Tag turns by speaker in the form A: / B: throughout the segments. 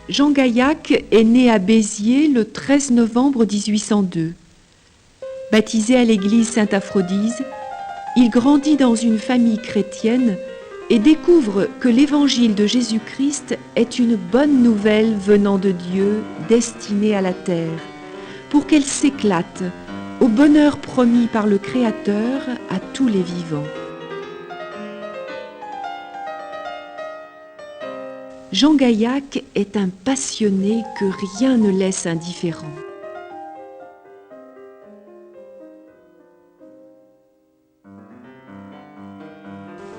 A: Jean Gaillac est né à Béziers le 13 novembre 1802. Baptisé à l'église Sainte-Aphrodise, il grandit dans une famille chrétienne et découvre que l'évangile de Jésus-Christ est une bonne nouvelle venant de Dieu destinée à la terre, pour qu'elle s'éclate au bonheur promis par le Créateur à tous les vivants. Jean Gaillac est un passionné que rien ne laisse indifférent.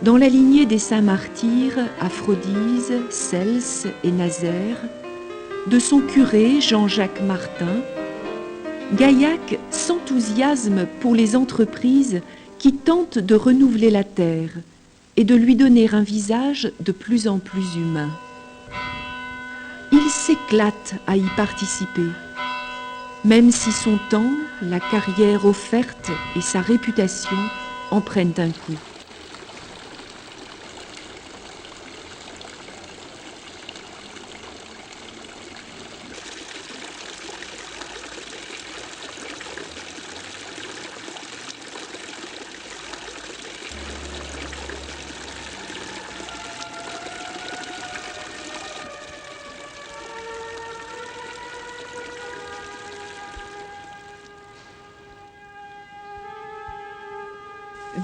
A: Dans la lignée des saints martyrs Aphrodise, Cels et Nazaire, de son curé Jean-Jacques Martin, Gaillac s'enthousiasme pour les entreprises qui tentent de renouveler la terre et de lui donner un visage de plus en plus humain. Il s'éclate à y participer, même si son temps, la carrière offerte et sa réputation en prennent un coup.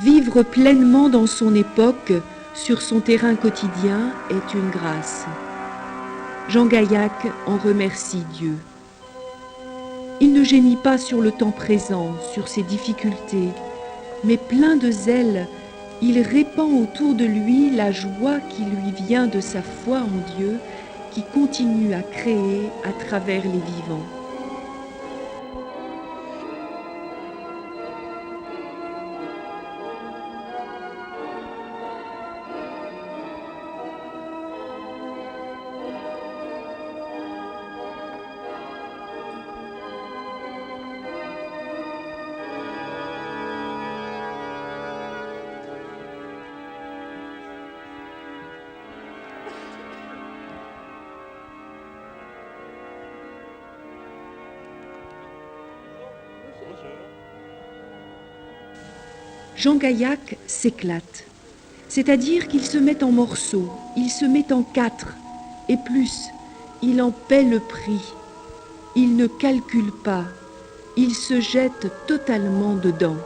A: Vivre pleinement dans son époque, sur son terrain quotidien, est une grâce. Jean Gaillac en remercie Dieu. Il ne gémit pas sur le temps présent, sur ses difficultés, mais plein de zèle, il répand autour de lui la joie qui lui vient de sa foi en Dieu, qui continue à créer à travers les vivants. Jean Gaillac s'éclate, c'est-à-dire qu'il se met en morceaux, il se met en quatre, et plus, il en paie le prix. Il ne calcule pas, il se jette totalement dedans.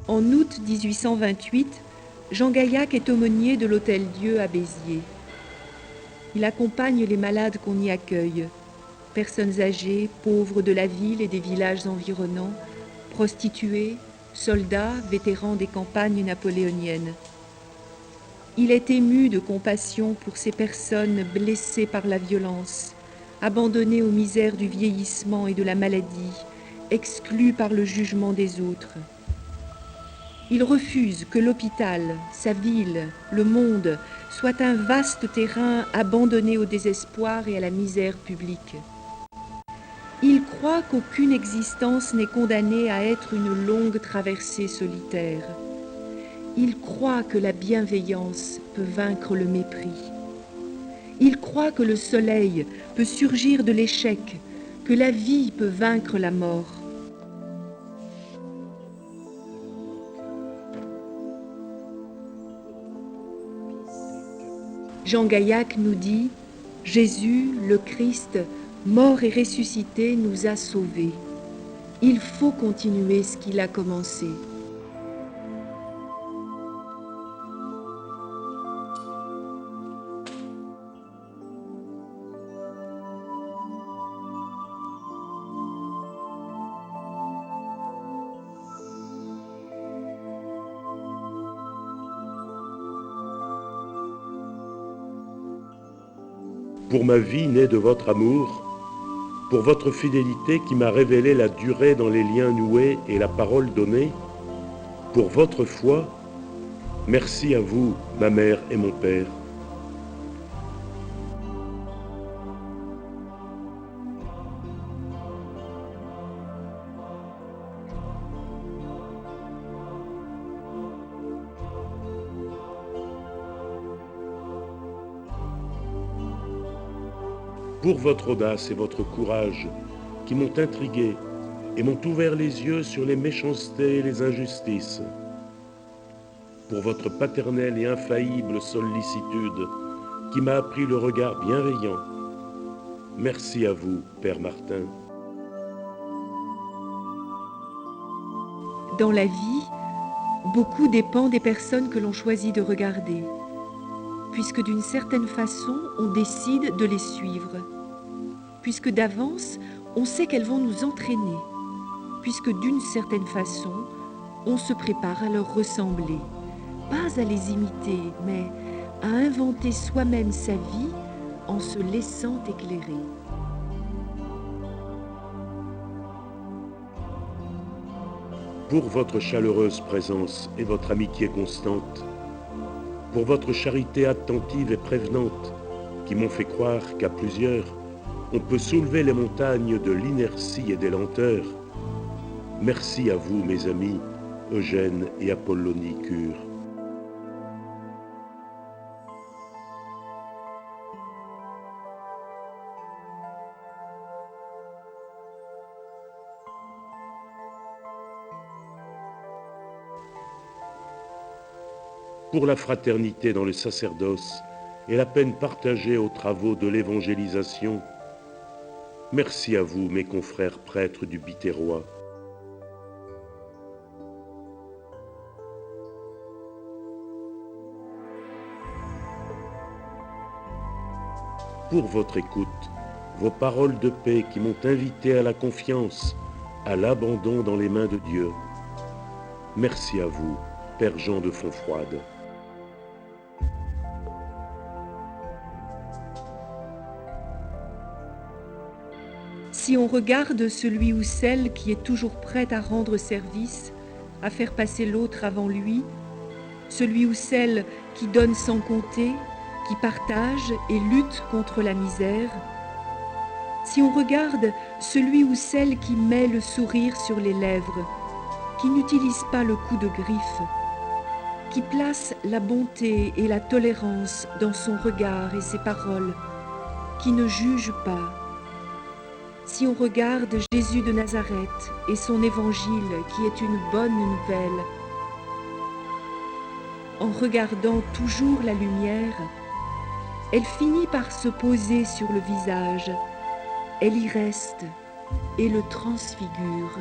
A: En août 1828, Jean Gaillac est aumônier de l'Hôtel-Dieu à Béziers. Il accompagne les malades qu'on y accueille, personnes âgées, pauvres de la ville et des villages environnants, prostituées, soldats, vétérans des campagnes napoléoniennes. Il est ému de compassion pour ces personnes blessées par la violence, abandonnées aux misères du vieillissement et de la maladie, exclues par le jugement des autres. Il refuse que l'hôpital, sa ville, le monde, soit un vaste terrain abandonné au désespoir et à la misère publique. Il croit qu'aucune existence n'est condamnée à être une longue traversée solitaire. Il croit que la bienveillance peut vaincre le mépris. Il croit que le soleil peut surgir de l'échec, que la vie peut vaincre la mort. Jean Gaillac nous dit « Jésus, le Christ, mort et ressuscité, nous a sauvés. Il faut continuer ce qu'il a commencé. »
B: pour ma vie née de votre amour, pour votre fidélité qui m'a révélé la durée dans les liens noués et la parole donnée, pour votre foi, merci à vous, ma mère et mon père. Pour votre audace et votre courage qui m'ont intrigué et m'ont ouvert les yeux sur les méchancetés et les injustices. Pour votre paternelle et infaillible sollicitude qui m'a appris le regard bienveillant. Merci à vous, Père Martin.
A: Dans la vie, beaucoup dépend des personnes que l'on choisit de regarder, puisque d'une certaine façon, on décide de les suivre, puisque d'avance, on sait qu'elles vont nous entraîner, puisque d'une certaine façon, on se prépare à leur ressembler, pas à les imiter, mais à inventer soi-même sa vie en se laissant éclairer.
B: Pour votre chaleureuse présence et votre amitié constante, pour votre charité attentive et prévenante, qui m'ont fait croire qu'à plusieurs, on peut soulever les montagnes de l'inertie et des lenteurs. Merci à vous, mes amis, Eugène et Apollonie Cure. Pour la fraternité dans le sacerdoce et la peine partagée aux travaux de l'évangélisation, merci à vous, mes confrères prêtres du Biterrois. Pour votre écoute, vos paroles de paix qui m'ont invité à la confiance, à l'abandon dans les mains de Dieu. Merci à vous, Père Jean de Fontfroide.
A: Si on regarde celui ou celle qui est toujours prête à rendre service, à faire passer l'autre avant lui, celui ou celle qui donne sans compter, qui partage et lutte contre la misère, si on regarde celui ou celle qui met le sourire sur les lèvres, qui n'utilise pas le coup de griffe, qui place la bonté et la tolérance dans son regard et ses paroles, qui ne juge pas, si on regarde Jésus de Nazareth et son évangile qui est une bonne nouvelle, en regardant toujours la lumière, elle finit par se poser sur le visage, elle y reste et le transfigure.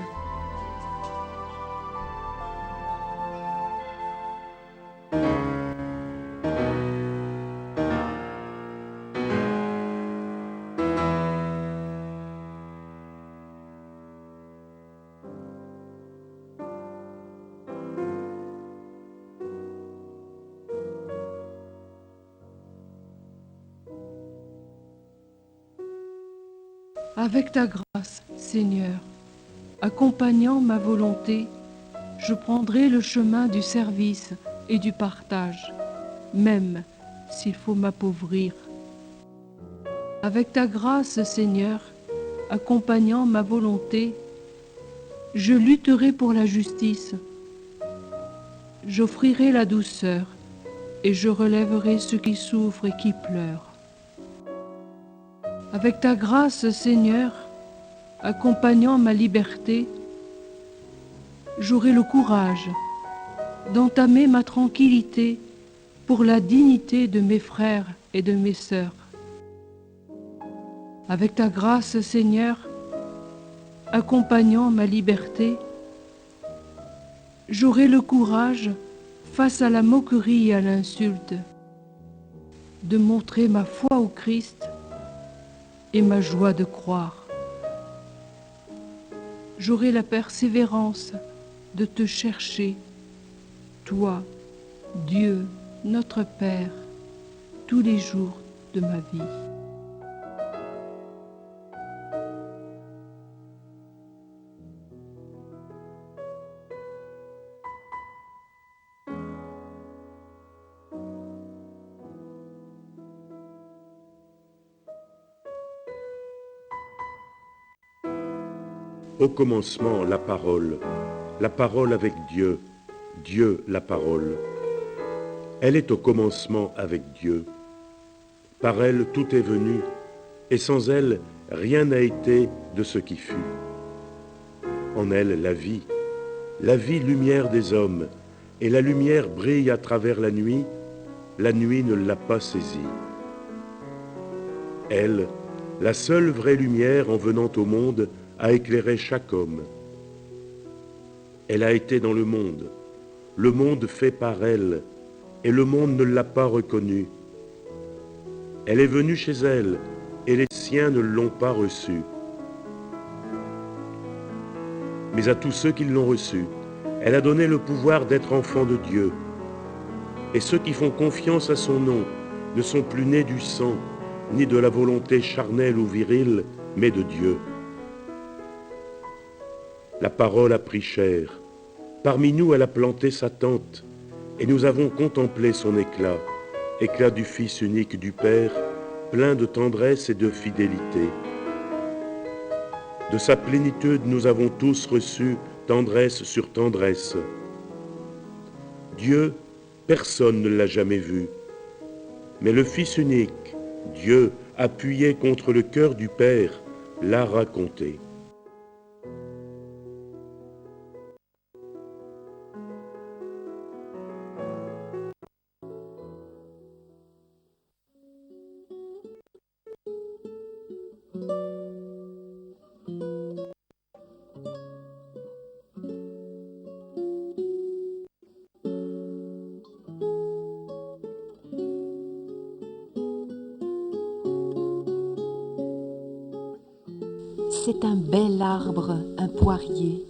C: Avec ta grâce, Seigneur, accompagnant ma volonté, je prendrai le chemin du service et du partage, même s'il faut m'appauvrir. Avec ta grâce, Seigneur, accompagnant ma volonté, je lutterai pour la justice. J'offrirai la douceur et je relèverai ceux qui souffrent et qui pleurent. Avec ta grâce, Seigneur, accompagnant ma liberté, j'aurai le courage d'entamer ma tranquillité pour la dignité de mes frères et de mes sœurs. Avec ta grâce, Seigneur, accompagnant ma liberté, j'aurai le courage, face à la moquerie et à l'insulte, de montrer ma foi au Christ et ma joie de croire. J'aurai la persévérance de te chercher, toi, Dieu, notre Père, tous les jours de ma vie.
B: Au commencement, la parole avec Dieu, Dieu la parole. Elle est au commencement avec Dieu. Par elle, tout est venu, et sans elle, rien n'a été de ce qui fut. En elle, la vie lumière des hommes, et la lumière brille à travers la nuit ne l'a pas saisie. Elle, la seule vraie lumière en venant au monde, a éclairé chaque homme. Elle a été dans le monde fait par elle, et le monde ne l'a pas reconnue. Elle est venue chez elle, et les siens ne l'ont pas reçue. Mais à tous ceux qui l'ont reçue, elle a donné le pouvoir d'être enfants de Dieu. Et ceux qui font confiance à son nom ne sont plus nés du sang, ni de la volonté charnelle ou virile, mais de Dieu. La parole a pris chair. Parmi nous, elle a planté sa tente, et nous avons contemplé son éclat, éclat du Fils unique du Père, plein de tendresse et de fidélité. De sa plénitude, nous avons tous reçu tendresse sur tendresse. Dieu, personne ne l'a jamais vu, mais le Fils unique, Dieu, appuyé contre le cœur du Père, l'a raconté.
D: C'est un bel arbre, un poirier.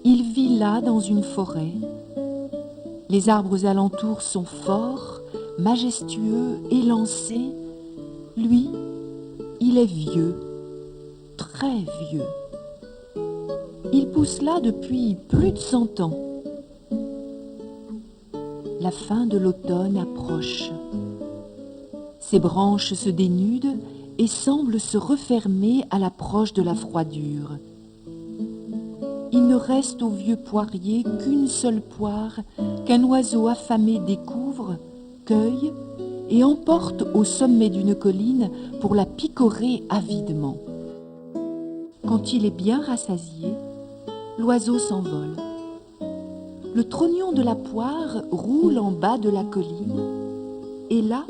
D: Il vit là dans une forêt. Les arbres alentours sont forts, majestueux, élancés. Lui, il est vieux, très vieux. Il pousse là depuis plus de 100 ans. La fin de l'automne approche. Ses branches se dénudent et semble se refermer à l'approche de la froidure. Il ne reste au vieux poirier qu'une seule poire qu'un oiseau affamé découvre, cueille et emporte au sommet d'une colline pour la picorer avidement. Quand il est bien rassasié, l'oiseau s'envole. Le trognon de la poire roule en bas de la colline et là,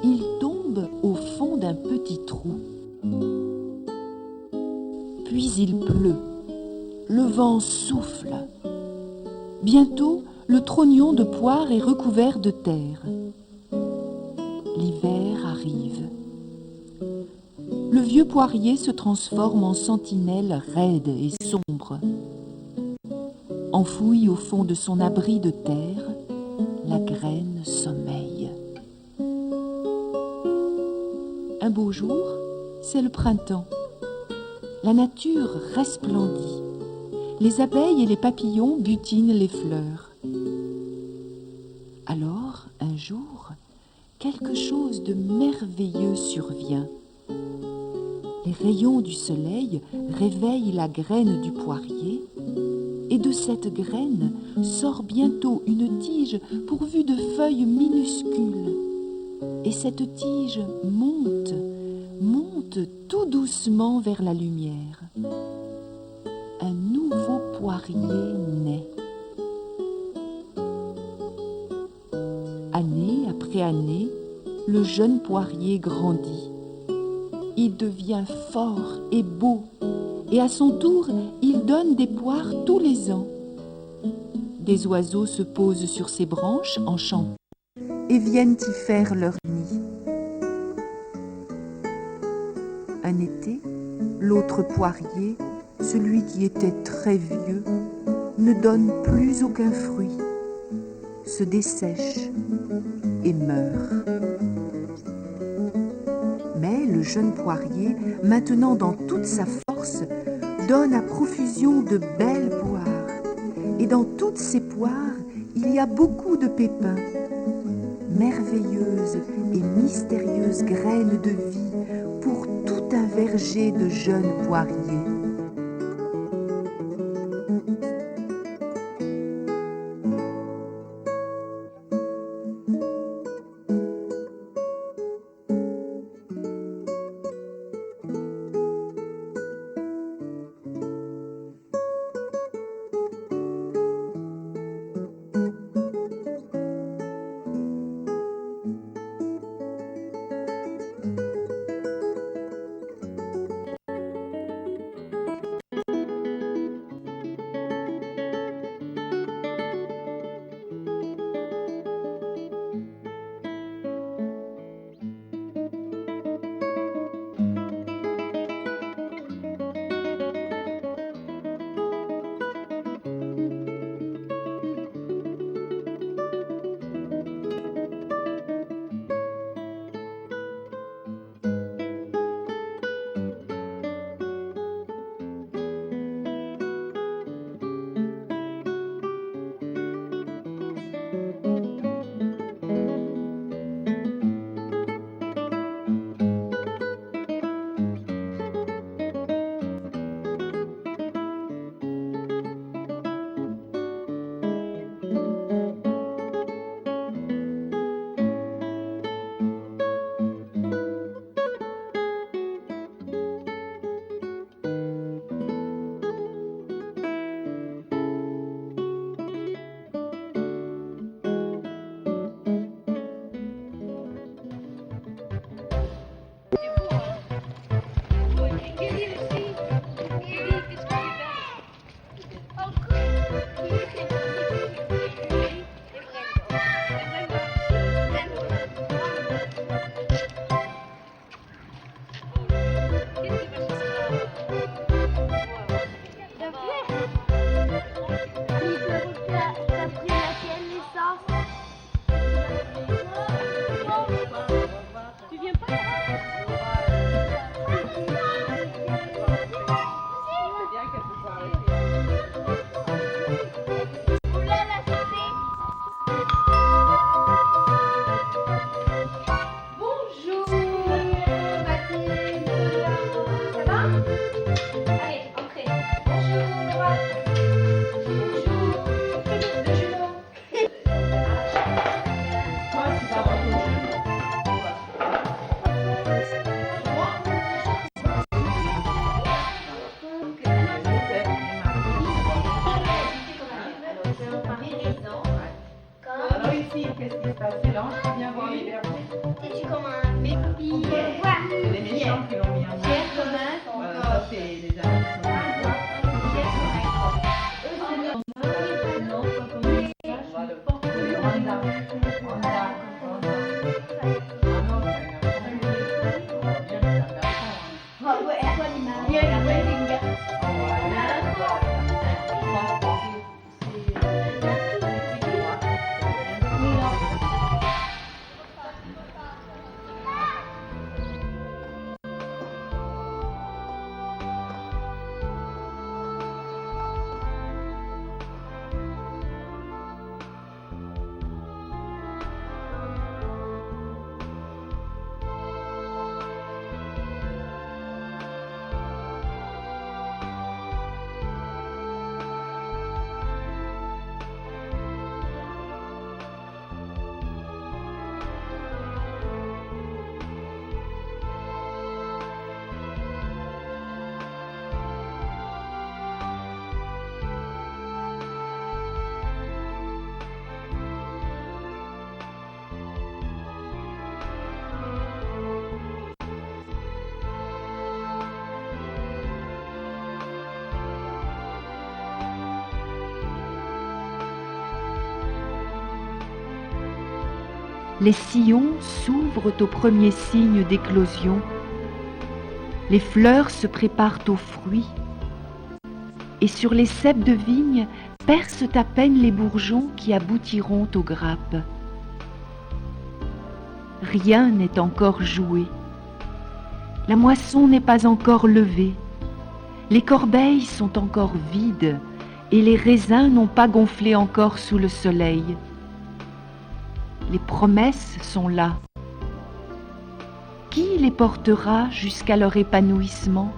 D: il tombe au fond d'un petit trou. Puis il pleut, le vent souffle. Bientôt, le trognon de poire est recouvert de terre. L'hiver arrive. Le vieux poirier se transforme en sentinelle raide et sombre. Enfoui au fond de son abri de terre, la graine sommeille. Un beau jour, c'est le printemps. La nature resplendit. Les abeilles et les papillons butinent les fleurs. Alors, un jour, quelque chose de merveilleux survient. Les rayons du soleil réveillent la graine du poirier, et de cette graine sort bientôt une tige pourvue de feuilles minuscules. Et cette tige monte tout doucement vers la lumière. Un nouveau poirier naît. Année après année, le jeune poirier grandit. Il devient fort et beau, et à son tour, il donne des poires tous les ans. Des oiseaux se posent sur ses branches en chantant et viennent y faire leur nid. Un été, l'autre poirier, celui qui était très vieux, ne donne plus aucun fruit, se dessèche et meurt. Mais le jeune poirier, maintenant dans toute sa force, donne à profusion de belles poires. Et dans toutes ces poires, il y a beaucoup de pépins. Merveilleuses et mystérieuses graines de vie pour tout un verger de jeunes poiriers. Les sillons s'ouvrent aux premiers signes d'éclosion. Les fleurs se préparent aux fruits. Et sur les ceps de vigne percent à peine les bourgeons qui aboutiront aux grappes. Rien n'est encore joué. La moisson n'est pas encore levée. Les corbeilles sont encore vides et les raisins n'ont pas gonflé encore sous le soleil. Les promesses sont là. Qui les portera jusqu'à leur épanouissement ?